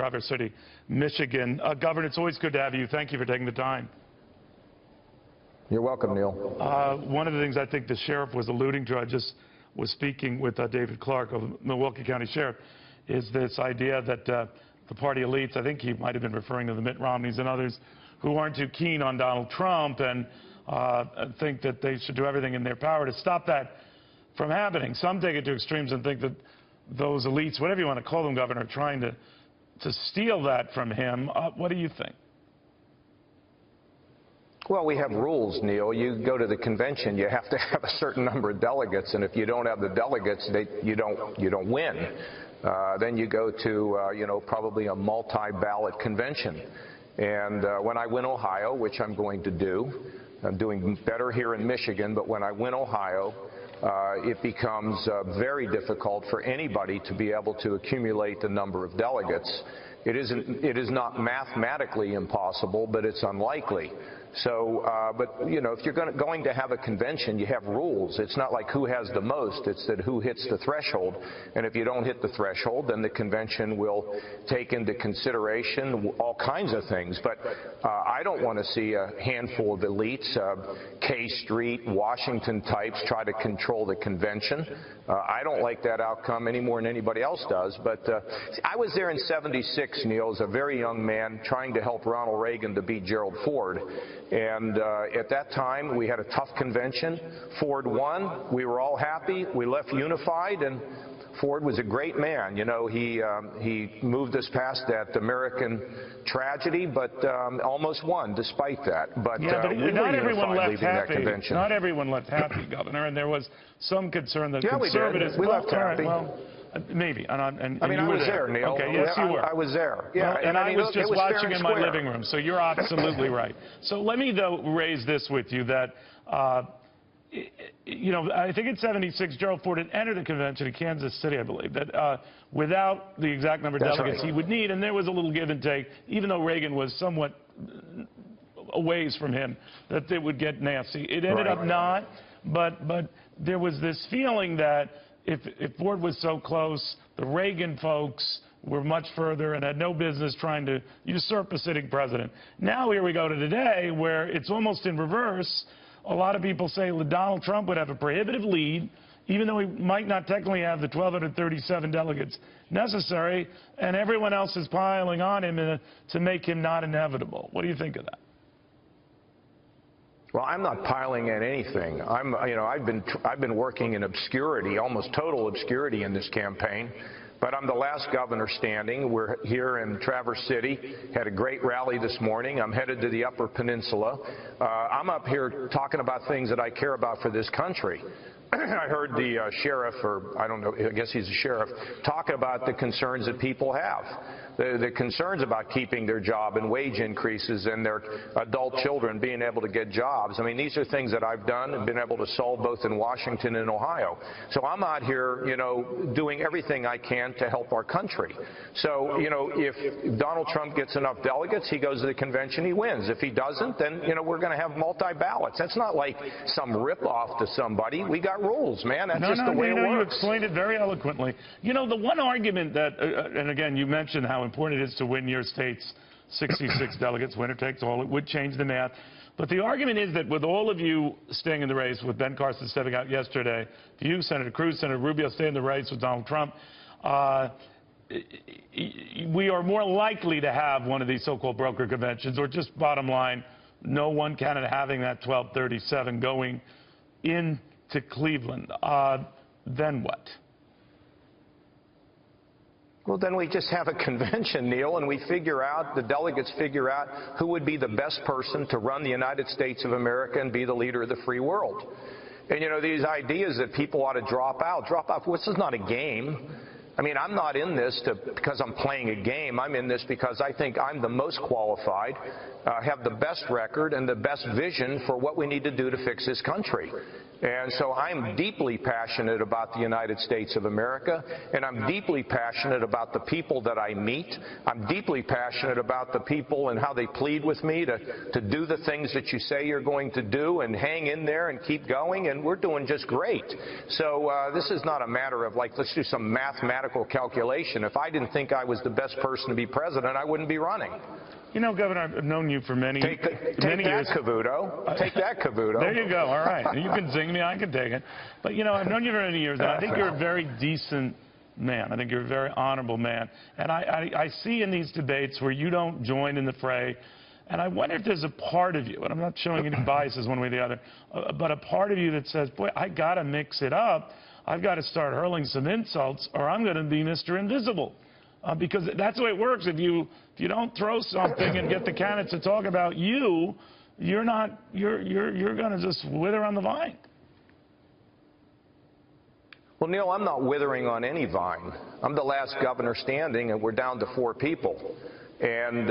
Traverse City, Michigan. Governor, it's always good to have you. Thank you for taking the time. You're welcome, Neil. One of the things I think the sheriff was alluding to, I just was speaking with David Clark of Milwaukee County Sheriff, is this idea that the party elites, I think he might have been referring to the Mitt Romneys and others, who aren't too keen on Donald Trump and think that they should do everything in their power to stop that from happening. Some take it to extremes and think that those elites, whatever you want to call them, Governor, are trying to steal that from him. What do you think? Well, we have rules, Neil. You go to the convention, you have to have a certain number of delegates, and if you don't have the delegates, you don't win. Then you go to, probably a multi-ballot convention. And when I win Ohio, which I'm going to do, I'm doing better here in Michigan, but when I win Ohio, it becomes very difficult for anybody to be able to accumulate the number of delegates. It is not mathematically impossible, but it's unlikely. So, if you're going to have a convention, you have rules. It's not like who has the most, it's that who hits the threshold. And if you don't hit the threshold, then the convention will take into consideration all kinds of things. But I don't want to see a handful of elites, K Street, Washington types, try to control the convention. I don't like that outcome any more than anybody else does. But I was there in '76, Neil, as a very young man trying to help Ronald Reagan to beat Gerald Ford. And at that time, we had a tough convention. Ford won. We were all happy. We left unified, and Ford was a great man. He moved us past that American tragedy, but almost won despite that. But, but we not were everyone left that happy. convention. Not everyone left happy, Governor, and there was some concern that conservatives. We left happy. Maybe. I was there, Neil. Okay, yes, you were. I was there. Yeah, well, and I was just watching in my living room, so you're absolutely right. So let me, though, raise this with you that, I think in '76, Gerald Ford had entered the convention in Kansas City, I believe, that without the exact number of delegates he would need, and there was a little give and take, even though Reagan was somewhat a ways from him, that it would get nasty. It ended up not, but there was this feeling that if Ford was so close, the Reagan folks were much further and had no business trying to usurp a sitting president. Now here we go to today where it's almost in reverse. A lot of people say Donald Trump would have a prohibitive lead, even though he might not technically have the 1,237 delegates necessary, and everyone else is piling on him to make him not inevitable. What do you think of that? Well, I'm not piling in anything. I've been working in obscurity, almost total obscurity in this campaign. But I'm the last governor standing. We're here in Traverse City. Had a great rally this morning. I'm headed to the Upper Peninsula. I'm up here talking about things that I care about for this country. I heard the sheriff, or I don't know, I guess he's a sheriff, talking about the concerns that people have. The concerns about keeping their job and wage increases and their adult children being able to get jobs. I mean, these are things that I've done and been able to solve both in Washington and Ohio. So I'm out here, doing everything I can to help our country. So, if Donald Trump gets enough delegates, he goes to the convention, he wins. If he doesn't, then, we're going to have multi-ballots. That's not like some rip-off to somebody. We got rules, man. That's just the way it works. You explained it very eloquently. The one argument that, and again, you mentioned how important it is to win your state's 66 delegates, winner takes all. It would change the math. But the argument is that with all of you staying in the race, with Ben Carson stepping out yesterday, you, Senator Cruz, Senator Rubio, stay in the race with Donald Trump, we are more likely to have one of these so-called broker conventions, or just bottom line, no one candidate having that 1237 going into Cleveland. Then what? Well, then we just have a convention, Neil, and the delegates figure out who would be the best person to run the United States of America and be the leader of the free world. And, these ideas that people ought to drop out. This is not a game. I mean, I'm not in this because I'm playing a game. I'm in this because I think I'm the most qualified, have the best record and the best vision for what we need to do to fix this country. And so I'm deeply passionate about the United States of America, and I'm deeply passionate about the people that I meet. I'm deeply passionate about the people and how they plead with me to do the things that you say you're going to do and hang in there and keep going, and we're doing just great. So this is not a matter of, like, let's do some mathematical calculation. If I didn't think I was the best person to be president, I wouldn't be running. You know, Governor, I've known you for many years. Take that, Cavuto. There you go. All right. You can zing me. I can take it. But, you know, I've known you for many years, and I think you're a very decent man. I think you're a very honorable man. And I see in these debates where you don't join in the fray, and I wonder if there's a part of you, and I'm not showing any biases one way or the other, but a part of you that says, boy, I got to mix it up. I've got to start hurling some insults, or I'm going to be Mr. Invisible. Because that's the way it works. If you don't throw something and get the candidates to talk about you, you're going to just wither on the vine. Well, Neil, I'm not withering on any vine. I'm the last governor standing, and we're down to 4 people. And,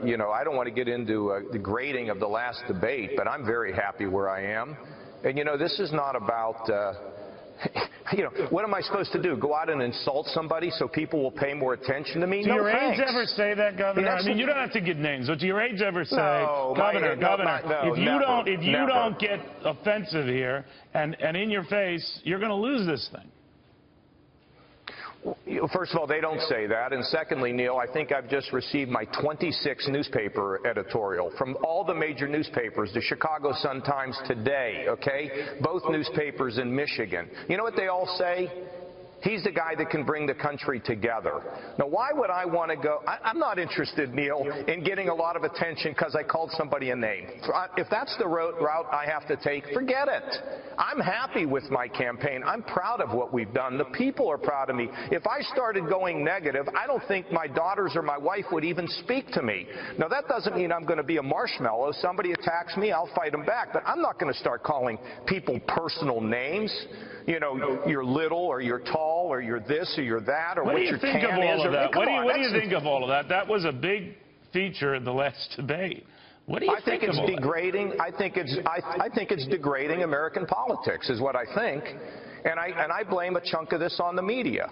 you know, I don't want to get into the grading of the last debate, but I'm very happy where I am. And, you know, this is not about... you know, what am I supposed to do? Go out and insult somebody so people will pay more attention to me? Do your thanks. aides ever say that, Governor? I mean, you don't have to give names, but do your aides ever say, Governor, if you don't get offensive here and in your face, you're going to lose this thing? First of all, they don't say that. And secondly, Neil, I think I've just received my 26th newspaper editorial from all the major newspapers, the Chicago Sun-Times today, okay? Both newspapers in Michigan. You know what they all say? He's the guy that can bring the country together. Now, why would I want to go? I'm not interested, Neil, in getting a lot of attention because I called somebody a name. If that's the route I have to take, forget it. I'm happy with my campaign. I'm proud of what we've done. The people are proud of me. If I started going negative, I don't think my daughters or my wife would even speak to me. Now, that doesn't mean I'm going to be a marshmallow. If somebody attacks me, I'll fight them back. But I'm not going to start calling people personal names. You know, you're little or you're tall or you're this or you're that or what your tan is. What do you think of all of that? What do you think of all of that? That was a big feature in the last debate. What do you think of all that? I think it's degrading. I think it's degrading American politics is what I think. And I blame a chunk of this on the media.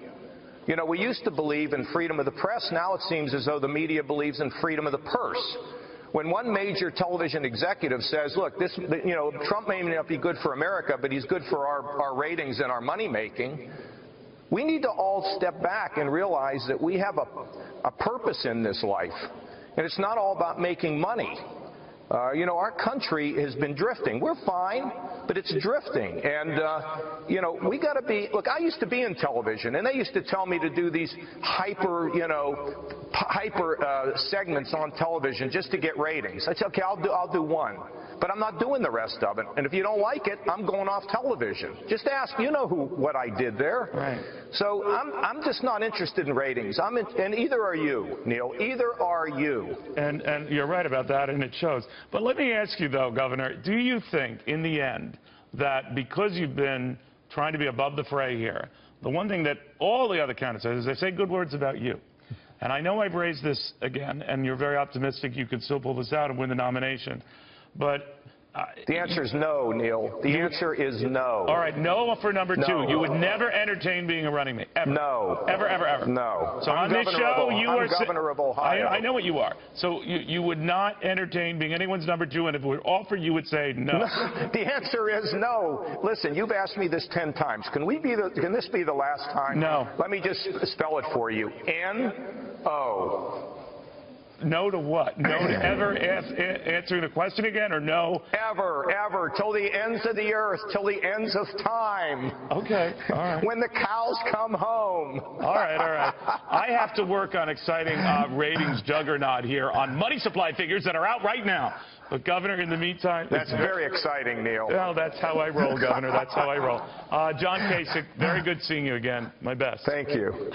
You know, we used to believe in freedom of the press. Now it seems as though the media believes in freedom of the purse. When one major television executive says, look, this, you know, Trump may not be good for America, but he's good for our ratings and our money making, we need to all step back and realize that we have a purpose in this life. And it's not all about making money. You know, our country has been drifting. We're fine, but it's drifting. And, you know, we got to be, look, I used to be in television, and they used to tell me to do these hyper segments on television just to get ratings. I said, okay, I'll do one. But I'm not doing the rest of it. And if you don't like it, I'm going off television. Just ask, you know what I did there. Right. So I'm just not interested in ratings. And either are you, Neil. Either are you. And you're right about that, and it shows. But let me ask you, though, Governor, do you think, in the end, that because you've been trying to be above the fray here, the one thing that all the other candidates say is they say good words about you. And I know I've raised this again, and you're very optimistic you could still pull this out and win the nomination. But the answer is no, Neil. The answer is no. All right, no for number 2. No. You would never entertain being a running mate. Ever. No. Ever, ever, ever. No. So on this show, you are governor of Ohio. I know what you are. So you would not entertain being anyone's number 2, and if it were offered, you would say no. The answer is no. Listen, you've asked me this 10 times. Can this be the last time? No. Let me just spell it for you. N-O. No to what? No to ever answering the question again, or no? Ever, till the ends of the earth, till the ends of time. Okay, all right. When the cows come home. All right. I have to work on exciting ratings juggernaut here on money supply figures that are out right now. But, Governor, in the meantime... That's very exciting, Neil. Well, that's how I roll, Governor. That's how I roll. John Kasich, very good seeing you again. My best. Thank you.